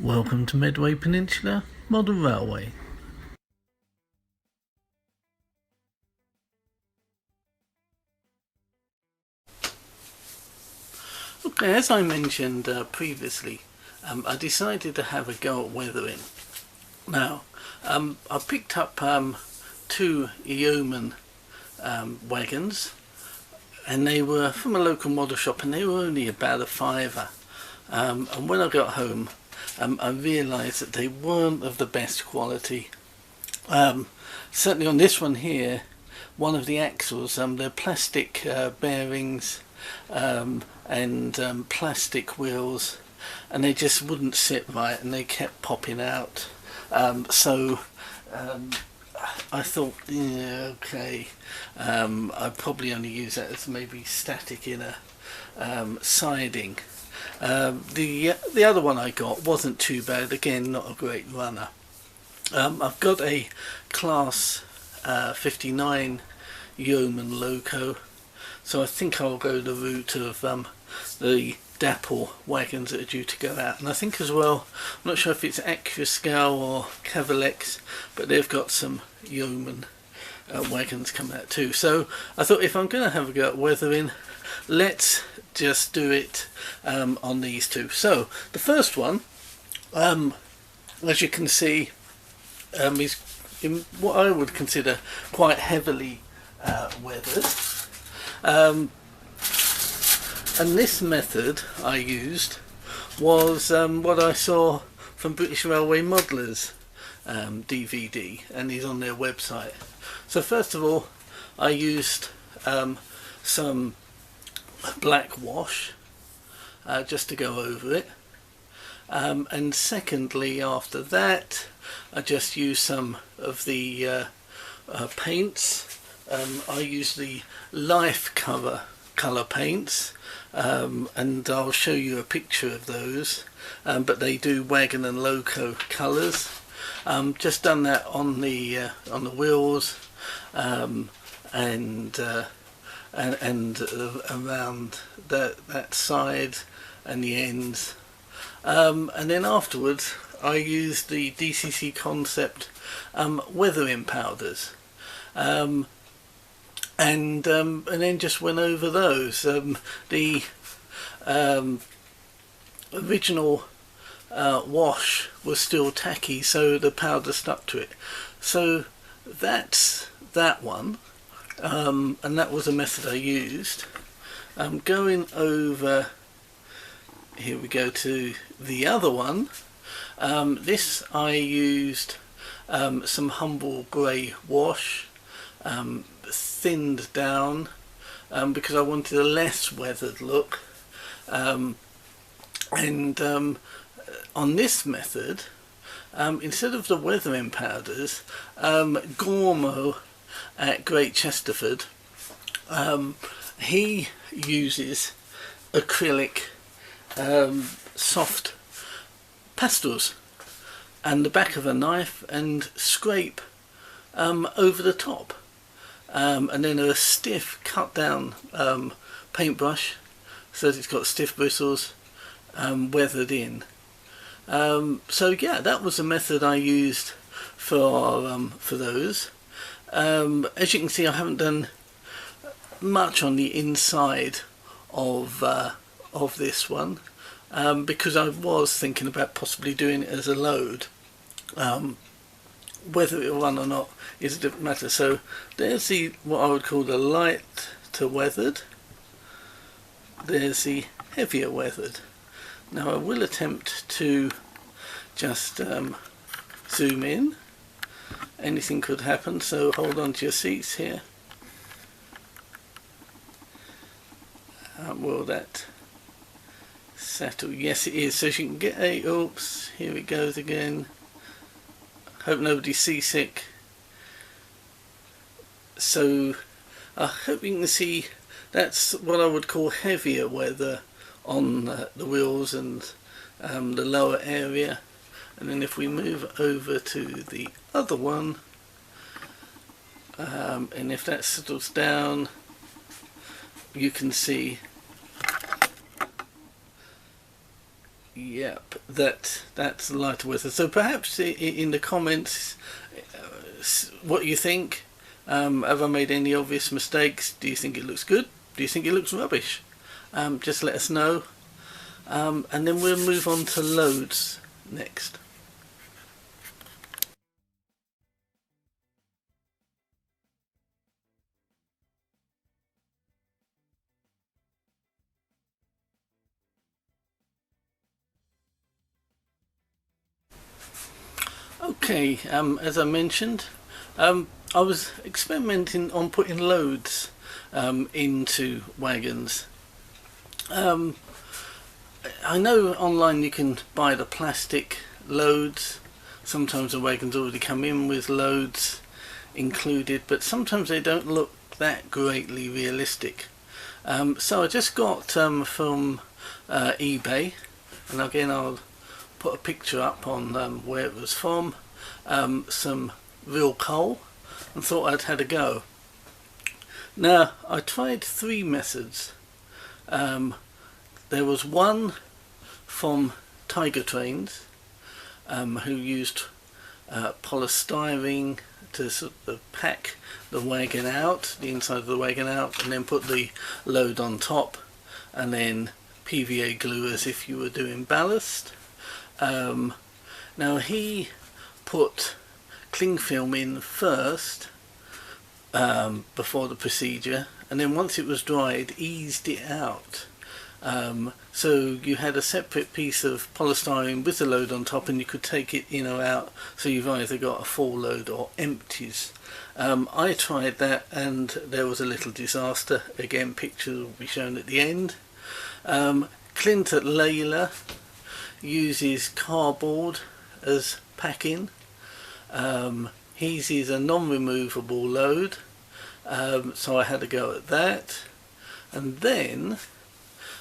Welcome to Medway Peninsula Modern Railway. Okay, as I mentioned previously, I decided to have a go at weathering. Now, I picked up two yeoman wagons, and they were from a local model shop, and they were only about a fiver. And when I got home, I realised that they weren't of the best quality. Certainly on this one here, one of the axles, they're plastic bearings and plastic wheels, and they just wouldn't sit right, and they kept popping out. So I thought, yeah, okay, I'd probably only use that as maybe static inner siding. The other one I got wasn't too bad, again not a great runner. I've got a class 59 yeoman loco, so I think I'll go the route of the Dapple wagons that are due to go out. And I think as well, I'm not sure if it's Accuscal or Cavalex, but they've got some yeoman wagons coming out too. So I thought, if I'm going to have a go at weathering, let's just do it on these two. So the first one, as you can see, is in what I would consider quite heavily weathered. And this method I used was what I saw from British Railway Modelers DVD, and he's on their website. So first of all, I used some black wash just to go over it, and secondly, after that, I just used some of the paints. I use the Life colour paints, and I'll show you a picture of those, but they do wagon and loco colours. Just done that on the wheels and around that side and the ends, and then afterwards I used the DCC Concept weathering powders, and then just went over those. The original wash was still tacky, so the powder stuck to it. So that's that one, and that was a method I used. Going over, here we go to the other one. This I used some humble grey wash, thinned down because I wanted a less weathered look, and on this method, instead of the weathering powders, Gormo at Great Chesterford, he uses acrylic soft pastels and the back of a knife and scrape over the top, and then a stiff cut down paintbrush so that it's got stiff bristles weathered in. So yeah, that was the method I used for those. As you can see, I haven't done much on the inside of this one, because I was thinking about possibly doing it as a load. Whether it'll run or not is a different matter. So there's the what I would call the light to weathered. There's the heavier weathered. Now I will attempt to just zoom in. Anything could happen, so hold on to your seats here. Will that settle? Yes, it is. So you can get a, oops, here it goes again. Hope nobody's seasick. So I hope you can see that's what I would call heavier weather on the wheels and the lower area. And then if we move over to the other one, and if that settles down, you can see Yep, that's lighter weather. So perhaps in the comments, what you think. Have I made any obvious mistakes? Do you think it looks good? Do you think it looks rubbish? Just let us know. And then we'll move on to loads next. Okay, as I mentioned, I was experimenting on putting loads into wagons. I know online you can buy the plastic loads. Sometimes the wagons already come in with loads included, but sometimes they don't look that greatly realistic. So I just got from eBay, and again I'll put a picture up on where it was from, some real coal, and thought I'd had a go. Now I tried 3 methods. There was one from Tiger Trains, who used polystyrene to sort of pack the wagon out, the inside of the wagon out, and then put the load on top, and then PVA glue as if you were doing ballast. Now he put cling film in first before the procedure, and then once it was dried, eased it out. So you had a separate piece of polystyrene with the load on top, and you could take it in or out, so you've either got a full load or empties. I tried that and there was a little disaster. Again, pictures will be shown at the end. Clint at Layla uses cardboard as packing. His is a non-removable load, so I had to go at that. And then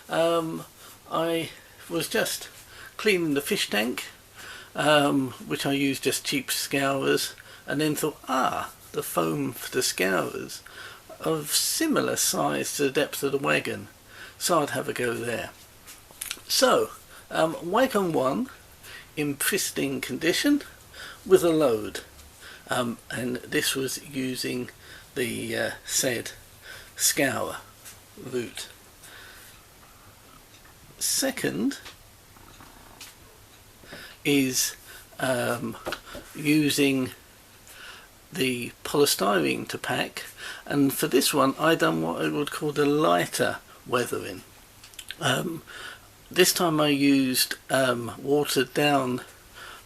I was just cleaning the fish tank, which I used just cheap scourers, and then thought, the foam for the scourers of similar size to the depth of the wagon, so I'd have a go there. So wagon 1 in pristine condition with a load, and this was using the said scour route. Second is using the polystyrene to pack, and for this one I done what I would call the lighter weathering. This time I used watered down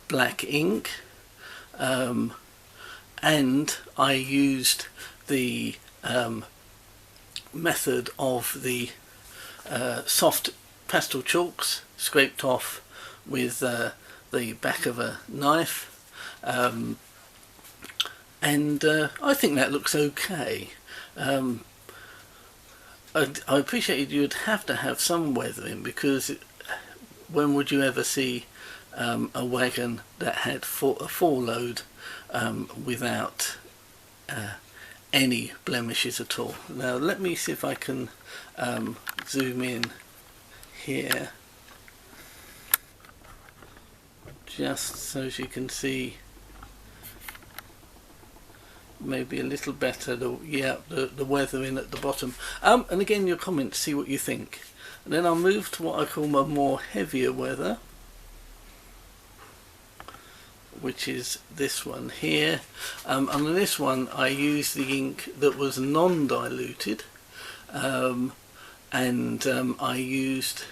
black ink, and I used the method of the soft pastel chalks scraped off with the back of a knife, and I think that looks okay. I appreciate you'd have to have some weathering, because when would you ever see a wagon that had a full load without any blemishes at all? Now let me see if I can zoom in here, just so you can see maybe a little better the weathering at the bottom, and again your comments, see what you think. And then I'll move to what I call my more heavier weather, which is this one here. And on this one I used the ink that was non-diluted, and I used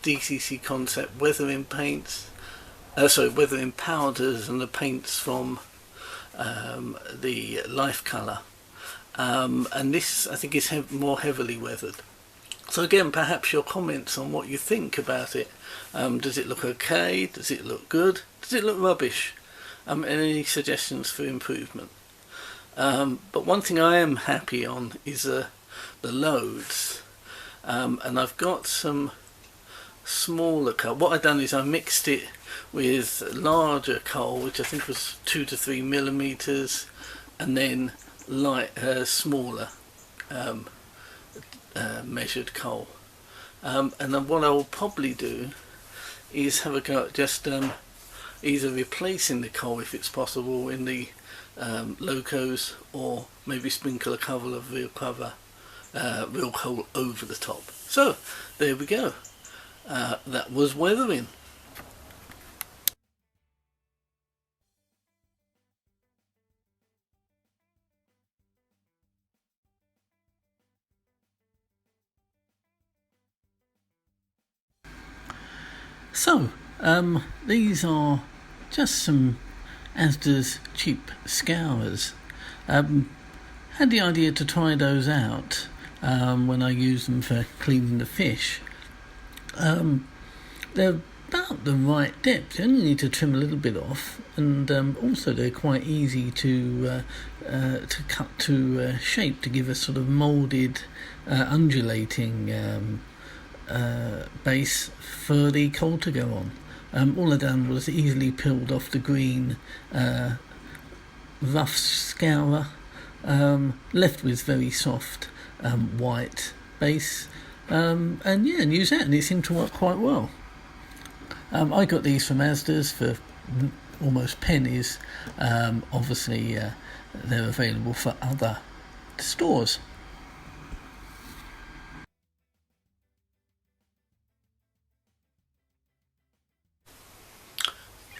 DCC Concept weathering paints, weathering powders, and the paints from the Life Colour, and this I think is more heavily weathered. So again, perhaps your comments on what you think about it. Does it look okay? Does it look good? Does it look rubbish? And any suggestions for improvement? But one thing I am happy on is the loads, and I've got some smaller coal. What I've done is I mixed it with larger coal, which I think was 2 to 3 millimeters, and then smaller measured coal. And then what I will probably do is have a go at just either replacing the coal if it's possible in the locos, or maybe sprinkle a couple of real coal over the top. So there we go. That was weathering. So these are just some Asda's cheap scourers. Had the idea to try those out when I use them for cleaning the fish. They're about the right depth. You only need to trim a little bit off, and also they're quite easy to cut to shape to give a sort of moulded, undulating base for the coal to go on. All I done was easily peeled off the green rough scourer, left with very soft white base, and use that, and it seemed to work quite well. I got these from Asda's for almost pennies. Obviously they're available for other stores.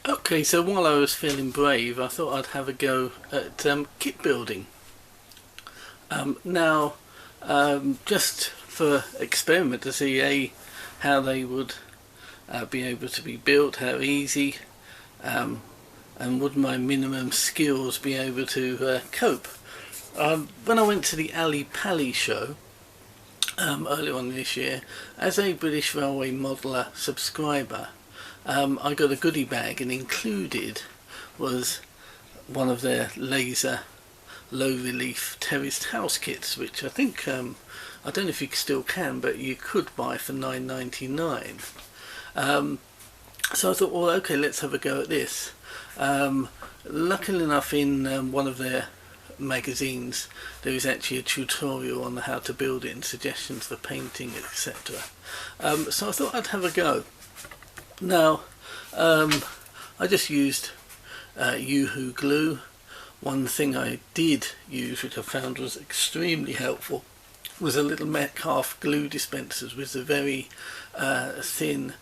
Okay, so while I was feeling brave, I thought I'd have a go at kit building. Now, just for experiment to see how they would be able to be built, how easy, and would my minimum skills be able to cope. When I went to the Ali Pali show earlier on this year, as a British Railway Modeller subscriber, I got a goodie bag, and included was one of their laser low relief terraced house kits, which I think I don't know if you still can, but you could buy for $9.99. So I thought, well, okay, let's have a go at this. Luckily enough, in one of their magazines there is actually a tutorial on how to build it and suggestions for painting, etc. So I thought I'd have a go. Now, I just used Yoo-hoo glue. One thing I did use, which I found was extremely helpful, was a little Metcalf glue dispensers with a very thin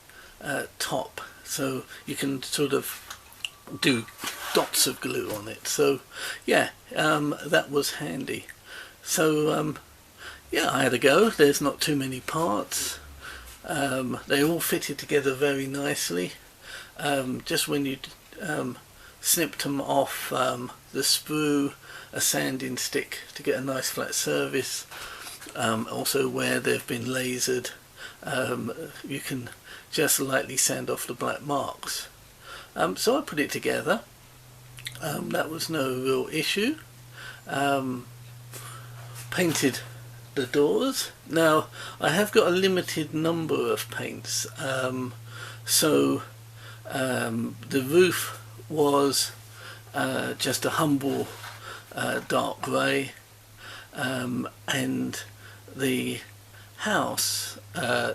top, so you can sort of do dots of glue on it. So yeah, that was handy. So yeah, I had a go. There's not too many parts. They all fitted together very nicely. Just when you snipped them off the sprue, a sanding stick to get a nice flat surface. Also where they've been lasered, you can just lightly sand off the black marks. So I put it together. That was no real issue. Painted the doors. Now I have got a limited number of paints, so the roof was just a humble dark grey, and the house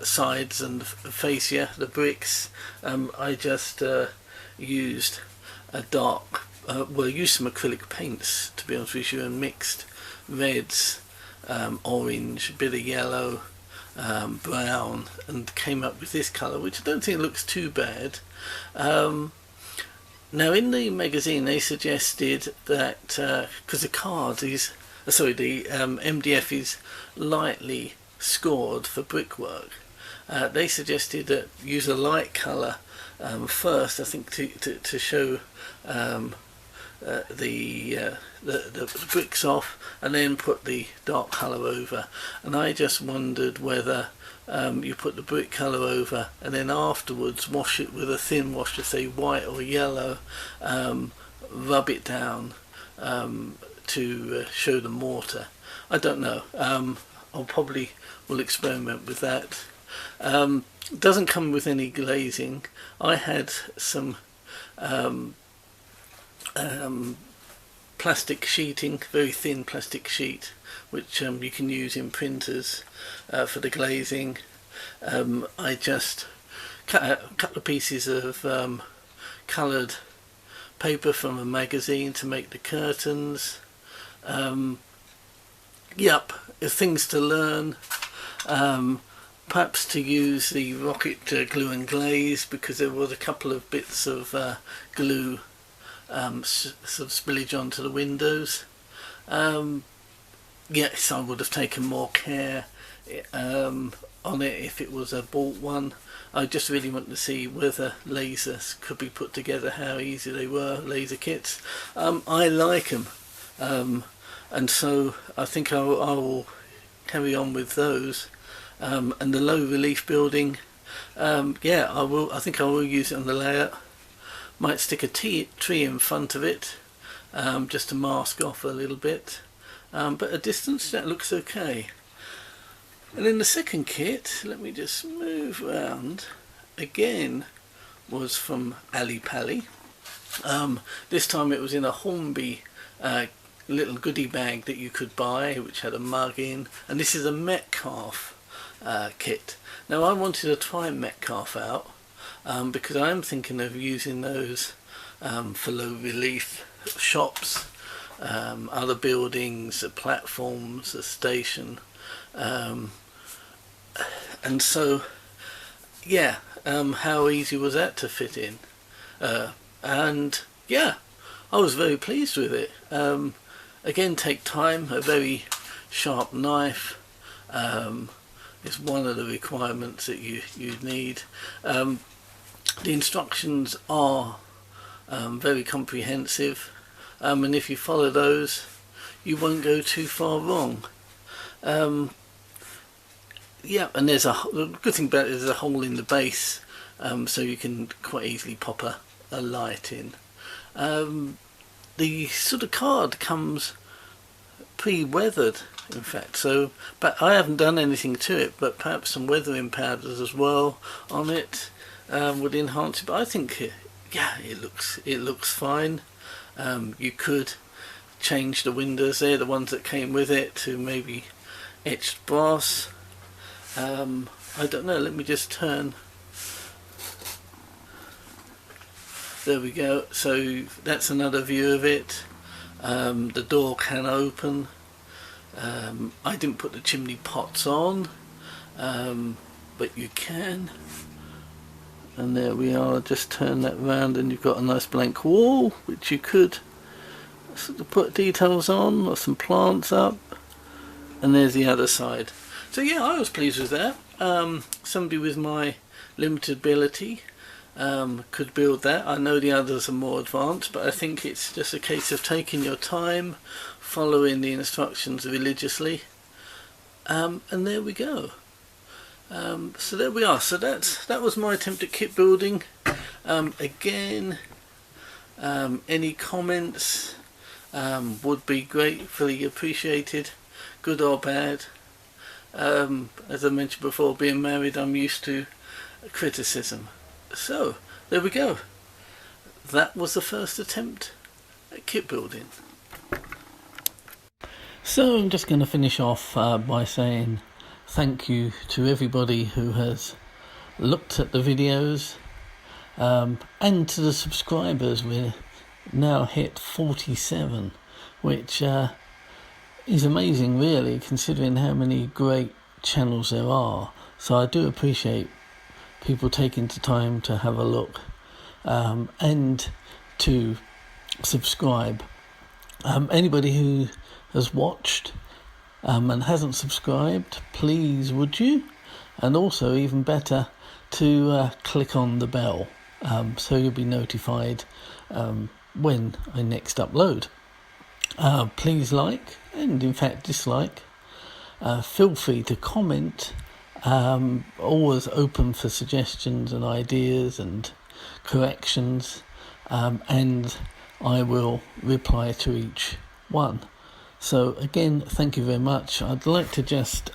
sides and fascia, the bricks, I just used a dark, used some acrylic paints, to be honest with you, and mixed reds, orange, a bit of yellow, brown, and came up with this colour, which I don't think looks too bad. Now in the magazine they suggested that, because the card is, the MDF is lightly scored for brickwork, they suggested that use a light colour first, I think, to show the bricks off, and then put the dark colour over. And I just wondered whether you put the brick colour over and then afterwards wash it with a thin wash, to say white or yellow, rub it down to show the mortar. I don't know. I'll probably will experiment with that. Doesn't come with any glazing. I had some plastic sheeting, very thin plastic sheet, which you can use in printers for the glazing. I just cut out a couple of pieces of coloured paper from a magazine to make the curtains. Yep, things to learn. Perhaps to use the rocket glue and glaze, because there was a couple of bits of glue sort of spillage onto the windows. Yes, I would have taken more care on it if it was a bought one. I just really want to see whether lasers could be put together, how easy they were, laser kits. I like them, and so I think I will carry on with those. And the low relief building, yeah, I think I will use it on the layout. Might stick a tree in front of it, just to mask off a little bit, but at distance that looks okay. And then the second kit, let me just move around, again was from Ali Pally. This time it was in a Hornby little goodie bag that you could buy, which had a mug in, and this is a Metcalf kit. Now I wanted to try Metcalf out, because I am thinking of using those for low relief shops, other buildings, platforms, a station, and so yeah, how easy was that to fit in? And yeah, I was very pleased with it. Again, take time. A very sharp knife is one of the requirements that you need. The instructions are very comprehensive, and if you follow those, you won't go too far wrong. Yeah, and the good thing about it is there's a hole in the base, so you can quite easily pop a light in. The sort of card comes pre-weathered, in fact, so, but I haven't done anything to it, but perhaps some weathering powders as well on it would enhance it. But I think yeah, it looks fine. You could change the windows there, the ones that came with it, to maybe etched brass. I don't know, let me just turn. There we go, so that's another view of it. The door can open. I didn't put the chimney pots on, but you can. And there we are, just turn that round and you've got a nice blank wall which you could sort of put details on, or some plants up, and there's the other side. So yeah, I was pleased with that. Somebody with my limited ability could build that. I know the others are more advanced, but I think it's just a case of taking your time, following the instructions religiously, and there we go. So there we are. So that was my attempt at kit building. Again, any comments would be gratefully appreciated, good or bad. As I mentioned before, being married, I'm used to criticism. So there we go. That was the first attempt at kit building. So I'm just going to finish off by saying thank you to everybody who has looked at the videos, and to the subscribers. We're now hit 47, which is amazing really, considering how many great channels there are. So I do appreciate people taking the time to have a look, and to subscribe. Anybody who has watched and hasn't subscribed, please would you? And also, even better, to click on the bell, so you'll be notified when I next upload. Please like, and in fact dislike. Feel free to comment. Always open for suggestions and ideas and corrections, and I will reply to each one. So again, thank you very much. I'd like to just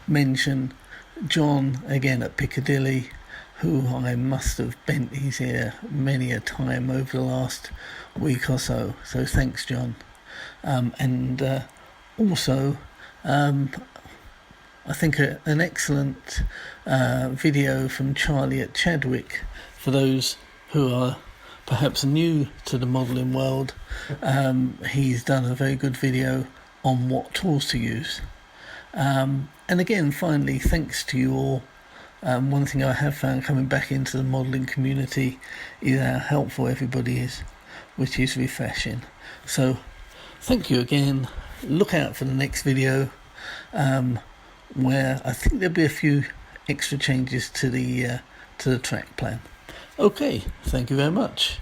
mention John again at Piccadilly, who I must have bent his ear many a time over the last week or so. So thanks, John. And also I think an excellent video from Charlie at Chadwick for those who are perhaps new to the modelling world. He's done a very good video on what tools to use. And again, finally, thanks to you all. One thing I have found coming back into the modelling community is how helpful everybody is, which is refreshing. So thank you again. Look out for the next video, where I think there'll be a few extra changes to the track plan. Okay, thank you very much.